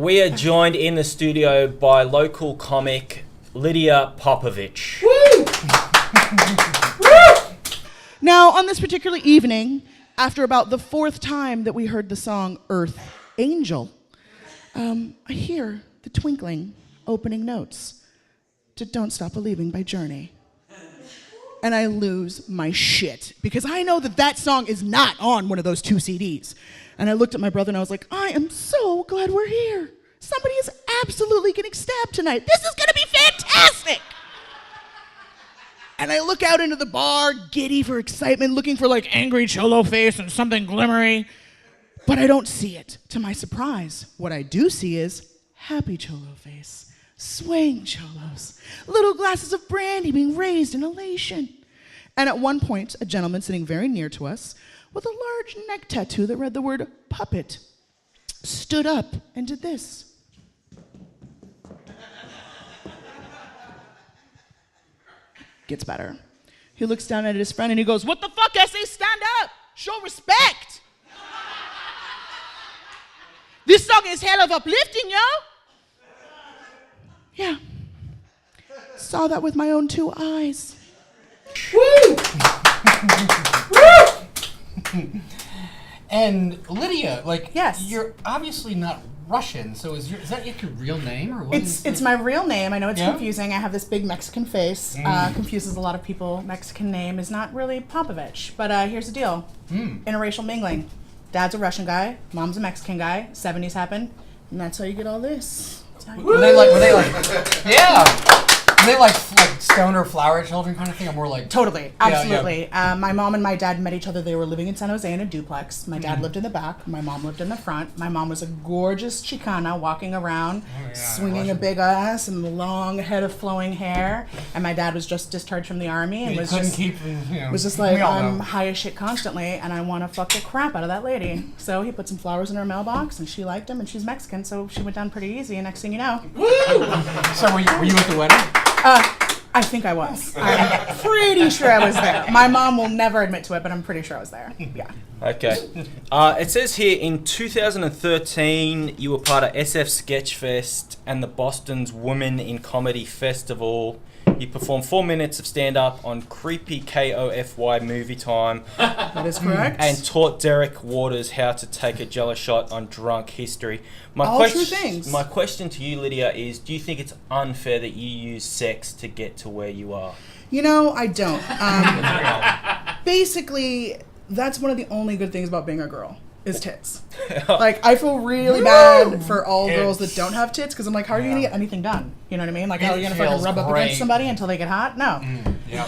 We are joined in the studio by local comic Lydia Popovich. Woo! Woo! Now, on this particular evening, after about the fourth time that we heard the song Earth Angel, I hear the twinkling opening notes to Don't Stop Believing by Journey. And I lose my shit because I know that song is not on one of those 2 CDs. And I looked at my brother and I was like, I am so glad we're here. Somebody is absolutely getting stabbed tonight. This is going to be fantastic. And I look out into the bar, giddy for excitement, looking for like angry cholo face and something glimmery. But I don't see it. To my surprise, what I do see is happy cholo face. Swaying cholos, little glasses of brandy being raised in elation. And at one point, a gentleman sitting very near to us with a large neck tattoo that read the word puppet stood up and did this. Gets better. He looks down at his friend and he goes, "What the fuck, SA? Stand up! Show respect! This song is hell of uplifting, yo!" Yeah. Saw that with my own 2 eyes. Woo! Woo! And Lydia, yes, you're obviously not Russian, so is that your real name or what? It's my real name. I know it's confusing. I have this big Mexican face. Confuses a lot of people. Mexican name is not really Popovich, but here's the deal: interracial mingling. Dad's a Russian guy, mom's a Mexican guy. 70s happened, and that's how you get all this. Were they like stoner flower children kind of thing? Or more like totally, absolutely. Yeah. My mom and my dad met each other. They were living in San Jose in a duplex. My dad lived in the back. My mom lived in the front. My mom was a gorgeous Chicana walking around, swinging a big ass and a long head of flowing hair. And my dad was just discharged from the army and was just like, I'm high as shit constantly, and I want to fuck the crap out of that lady. So he put some flowers in her mailbox, and she liked him, and she's Mexican, so she went down pretty easy. And next thing you know, So were you at the wedding? I think I was. I'm pretty sure I was there. My mom will never admit to it, but I'm pretty sure I was there. Yeah. Okay. It says here in 2013 you were part of SF Sketchfest and the Boston's Women in Comedy Festival. You performed 4 minutes of stand-up on Creepy KOFY Movie Time. That is correct. And taught Derek Waters how to take a jello shot on Drunk History. True things. My question to you, Lydia, is do you think it's unfair that you use sex to get to where you are? You know, I don't. Basically, that's one of the only good things about being a girl. Is tits. Like, I feel really bad for all girls that don't have tits, because I'm like, how are you going to get anything done? You know what I mean? Like, how are you going to fucking rub up against somebody until they get hot? No. Yeah,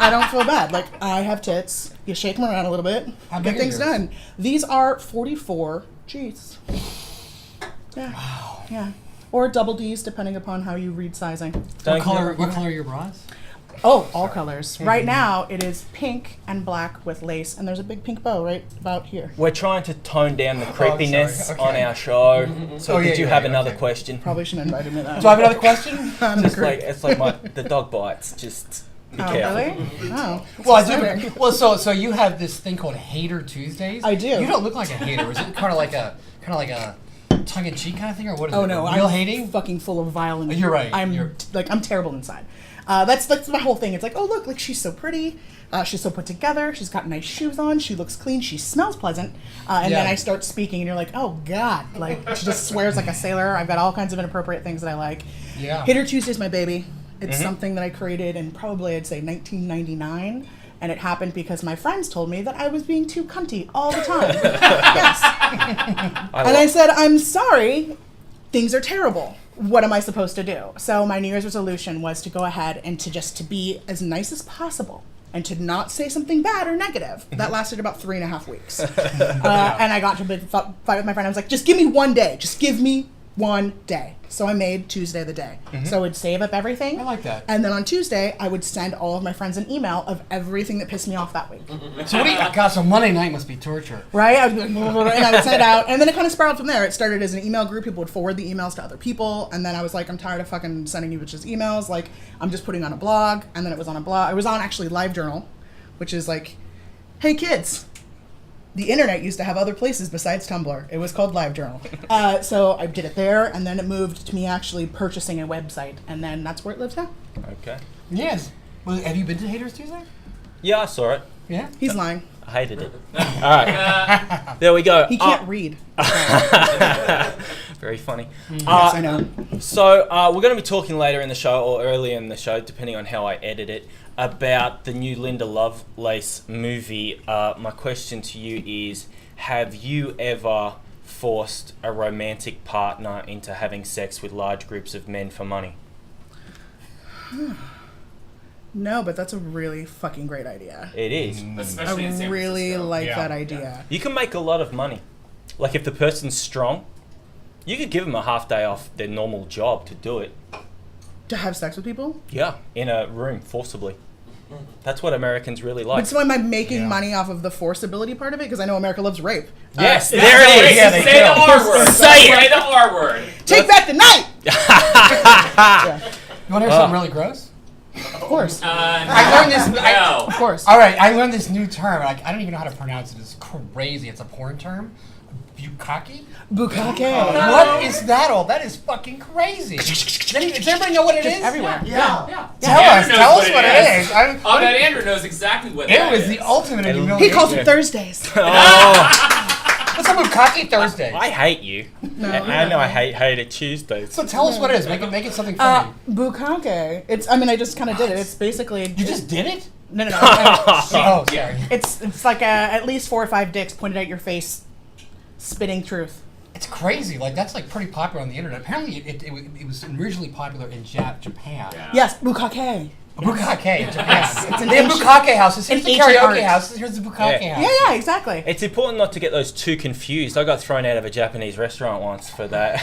I don't feel bad. Like, I have tits. You shake them around a little bit. Get things done. These are 44 G's. Yeah. Wow. Yeah. Or double D's, depending upon how you read sizing. What color are your bras? Oh, all colors. Right now, it is pink and black with lace, and there's a big pink bow right about here. We're trying to tone down the creepiness on our show. So did you have another question? Probably shouldn't have invited me that. Do I have another question? It's like the dog bites. Just be careful. Really? Oh. Well, I do. Well, so you have this thing called Hater Tuesdays. I do. You don't look like a hater. Is it kind of like a tongue-in-cheek kind of thing, or what is it? Oh no, real I'm hating? Fucking full of violence. You're right. I'm terrible inside. That's my whole thing. It's like, oh look, like she's so pretty, she's so put together, she's got nice shoes on, she looks clean, she smells pleasant, and then I start speaking, and you're like, oh god, like she just swears like a sailor. I've got all kinds of inappropriate things that I like. Yeah. Hater Tuesday's my baby. It's something that I created in probably I'd say 1999. And it happened because my friends told me that I was being too cunty all the time. Yes. I said, I'm sorry, things are terrible. What am I supposed to do? So my New Year's resolution was to go ahead and to be as nice as possible and to not say something bad or negative. That lasted about 3.5 weeks. And I got to a big fight with my friend. I was like, just give me one day. Just give me one day. So I made Tuesday the day. So I would save up everything. I like that. And then on Tuesday, I would send all of my friends an email of everything that pissed me off that week. So God, so Monday night must be torture. Right? I would be like, and I would send it out. And then it kind of spiraled from there. It started as an email group. People would forward the emails to other people. And then I was like, I'm tired of fucking sending you bitches emails. Like, I'm just putting on a blog. And then it was on a blog. It was on actually LiveJournal, which is like, hey kids, the internet used to have other places besides Tumblr. It was called LiveJournal. So I did it there, and then it moved to me actually purchasing a website, and then that's where it lives now. Okay. Yes. Well, have you been to Haters Tuesday? Yeah, I saw it. Yeah. He's lying. I hated it. All right. There we go. He can't read. Very funny. Yes, I know. So we're going to be talking later in the show, or earlier in the show, depending on how I edit it, about the new Linda Lovelace movie. My question to you is, have you ever forced a romantic partner into having sex with large groups of men for money? No, but that's a really fucking great idea. It is. Especially in I San really Francisco. like Yeah. that idea. You can make a lot of money. Like if the person's strong, you could give them a half day off their normal job to do it. To have sex with people? Yeah, in a room, forcibly. That's what Americans really like. But so am I making money off of the forceability part of it? Because I know America loves rape. Yes, That's there the it way is. to Yeah, they say the do. R word. Say it. Say the R word. Take back the night! Yeah, You want to hear something really gross? of course. I learned this. No. Of course. All right, I learned this new term. Like, I don't even know how to pronounce it. It's crazy. It's a porn term. Bukkake? Bukkake. What is that all? That is fucking crazy. Does everybody know what it is? Everywhere. Yeah. Tell us what it is. I'll bet Andrew knows exactly what It that was is. the ultimate in He humiliation. He calls it Thursdays. Oh, What's a bukkake Thursday? I hate you. I know I hate it Tuesdays. So tell us what it is. Make it something funny. Bukkake. It's. I mean, I just kind of did it. It's basically. You just did it? No. Oh, sorry. It's like at least 4 or 5 dicks pointed at your face, spitting truth. It's crazy. Like, that's like pretty popular on the internet. Apparently, it was originally popular in Japan. Yeah. Yes, bukkake. Bukkake in Japan. It's an They have ancient- bukkake houses. Here's an the ancient karaoke art. house. Here's the bukkake Yeah. house. Yeah, exactly. It's important not to get those too confused. I got thrown out of a Japanese restaurant once for that.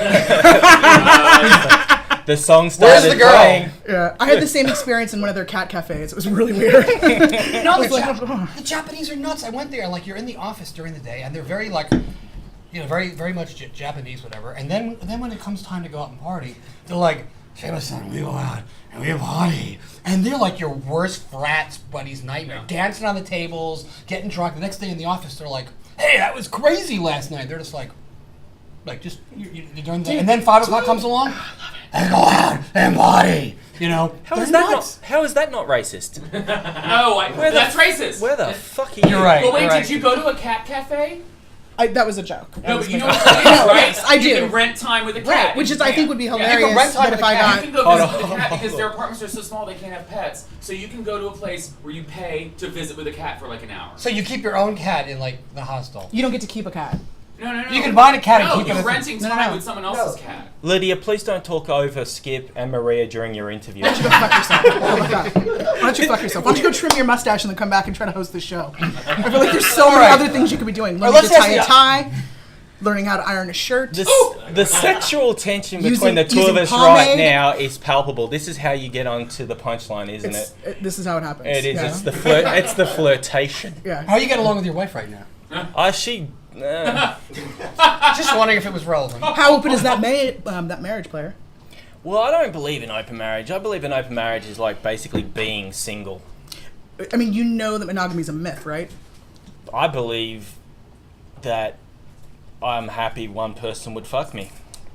The song started Where's the girl? playing. Yeah, I had the same experience in one of their cat cafes. It was really weird. No, It's like, the Japanese are nuts. I went there, like, you're in the office during the day, and they're very, like, very, very much Japanese, whatever. And then when it comes time to go out and party, they're like, Shima-san, we go out, and we party. And they're like your worst frat buddy's nightmare. Dancing on the tables, getting drunk. The next day in the office, they're like, hey, that was crazy last night. They're just like just, you're doing that. And then 5 o'clock comes along, let's go out and party. You know, How they're is that nuts. how is that not racist? That's racist. Where the fuck are you? You're right. But wait, you're right. did you go to a cat cafe? that was a joke. No, but you know what it is, right? Yes, I You do. can rent time with a cat. Right, which in is I think Japan. would be Yeah. hilarious. rent time But with if a I cat. You got can go Hold visit with on. a cat because their apartments are so small they can't have pets. So you can go to a place where you pay to visit with a cat for like an hour. So you keep your own cat in, like, the hostel. you don't get to keep a cat. No. You can buy a cat and No, keep it you're as a- renting No, time no. with someone else's cat. Lydia, please don't talk over Skip and Maria during your interview. Go fuck yourself. Oh my God. Why don't you fuck yourself? Why don't you go trim your mustache and then come back and try to host this show? I feel like there's so many Alright. other things you could be doing. Learning let's to tie a ask tie, learning how to iron a shirt. The sexual tension between Using- the two of using us pomade. right now is palpable. This is how you get onto the punchline, isn't it? This is how it happens. It is. Yeah. It's the flirt. It's the flirtation. Yeah. How you get along with your wife right now? She. Just wondering if it was relevant. How open is that marriage player? Well, I don't believe in open marriage. I believe in open marriage is like basically being single. I mean, you know that monogamy is a myth, right? I believe that I'm happy one person would fuck me.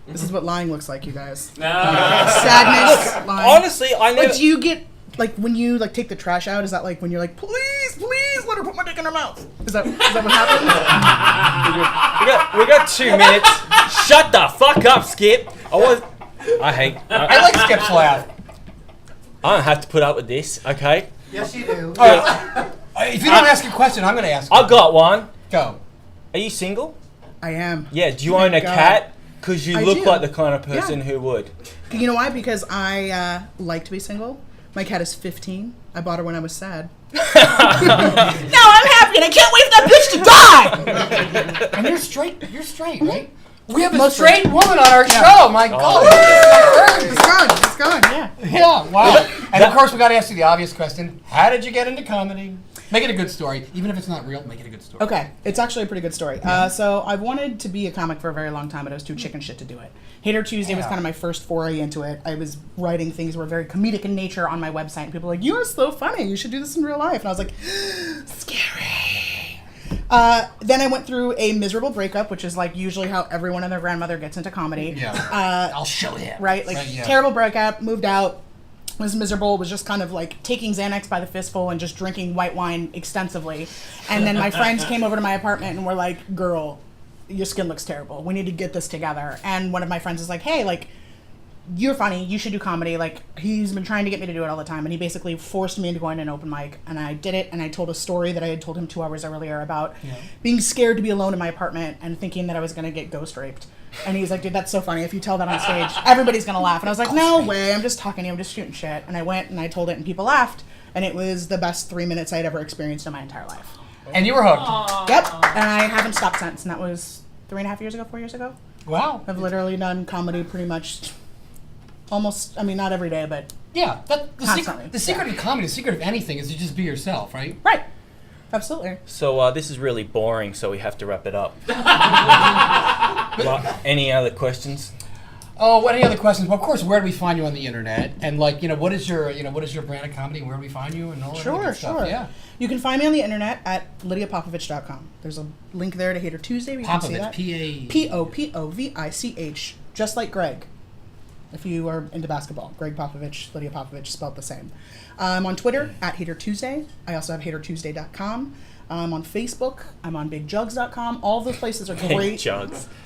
This is what lying looks like, you guys. No. Sadness, lying. Honestly, I never. Like, do you get like when you like take the trash out? Is that like when you're like, please let her put my dick in her mouth? Is that what happens? we got 2 minutes. Shut the fuck up, Skip. I like Skip's laugh. I don't have to put up with this, okay? Yes, you do. If you don't ask a question, I'm going to ask. I got one. Go. Are you single? I am. Yeah. Do you Oh my own a God. cat? Because you I look do. like the kind of person Yeah. who would. You know why? Because I like to be single. My cat is 15. I bought her when I was sad. Now I'm happy and I can't wait for that bitch to die! And you're straight. You're straight, right? We have a Mostly. straight woman on our show. My God. It's going, yeah. Yeah. Wow. And of course, we got to ask you the obvious question: how did you get into comedy? Make it a good story, even if it's not real. Make it a good story. Okay, it's actually a pretty good story. So I've wanted to be a comic for a very long time, but I was too chicken shit to do it. Hater Tuesday was Yeah. kind of my first foray into it. I was writing things that were very comedic in nature on my website, and people were like, "You are so funny. You should do this in real life." And I was like, "Scary." Then I went through a miserable breakup, which is like usually how everyone and their grandmother gets into comedy. Yeah. I'll show you. Right? Like, terrible breakup, moved out, was miserable, was just kind of like taking Xanax by the fistful and just drinking white wine extensively. And then my friends came over to my apartment and were like, girl, your skin looks terrible. We need to get this together. And one of my friends is like, hey, like, you're funny, you should do comedy. Like, he's been trying to get me to do it all the time, and he basically forced me into going to an open mic, and I did it, and I told a story that I had told him 2 hours earlier about being scared to be alone in my apartment and thinking that I was going to get ghost raped. And he's like, dude, that's so funny. If you tell that on stage, everybody's going to laugh. And I was like, no way, I'm just talking to you, I'm just shooting shit. And I went and I told it, and people laughed, and it was the best 3 minutes I'd ever experienced in my entire life. And you were hooked. Aww. Yep, and I haven't stopped since, and that was 3.5 years ago, 4 years ago. Wow. I've literally done comedy pretty much almost, I mean, not every day, but Yeah. The Constantly. secret of comedy, the secret of anything is to just be yourself, right? right. Absolutely. So this is really boring, so we have to wrap it up. Well, any other questions? Oh, what any other questions? Well, of course, where do we find you on the internet? And like, what is your brand of comedy and where do we find you and all that Sure, good stuff? sure. Yeah. You can find me on the internet at lydiapopovich.com. There's a link there to Hater Tuesday. You can see Popovich, that. Popovich, just like Greg. If you are into basketball, Greg Popovich, Lydia Popovich, spelled the same. I'm on Twitter at Hater Tuesday. I also have hatertuesday.com. I'm on Facebook. I'm on bigjugs.com. All of those places are great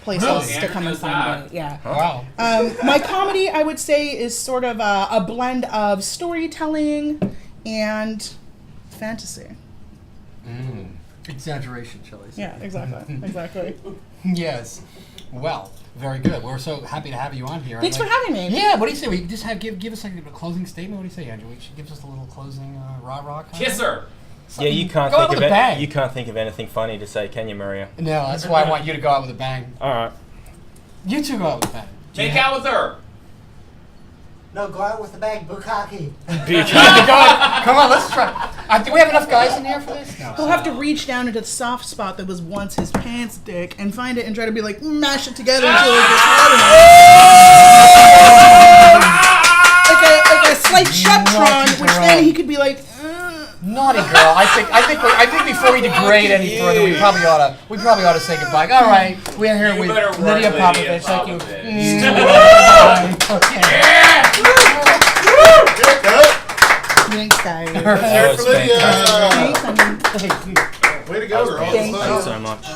places to come and find me. Yeah. Wow. My comedy, I would say, is sort of a blend of storytelling and fantasy. Exaggeration, shall I say? Yeah, exactly. Exactly. Yes. Well, very good. We're so happy to have you on here. Thanks for having me. Yeah. What do you say? We just give us like a closing statement. What do you say, Andrew? We should give us a little closing rah-rah. Kiss her. Yeah, you can't Go out think with of a bang. you can't think of anything funny to say, can you, Maria? No, that's why I want you to go out with a bang. All right. You two go out with a bang. Make out with her. No, go out with the bag, bukkake. Come on, let's try. Do we have enough guys in here for this? No. He'll have to reach down into the soft spot that was once his pants dick and find it and try to be like, mash it together until it gets hard enough. like a slight Chevron, which then he could be like, Naughty girl. I think before we degrade any further, we probably ought to say goodbye. All right, we're here with Lydia Popovich. Thank you. thanks, guys. That was fantastic. Thanks, Way to go, girl. Thank Thanks so much.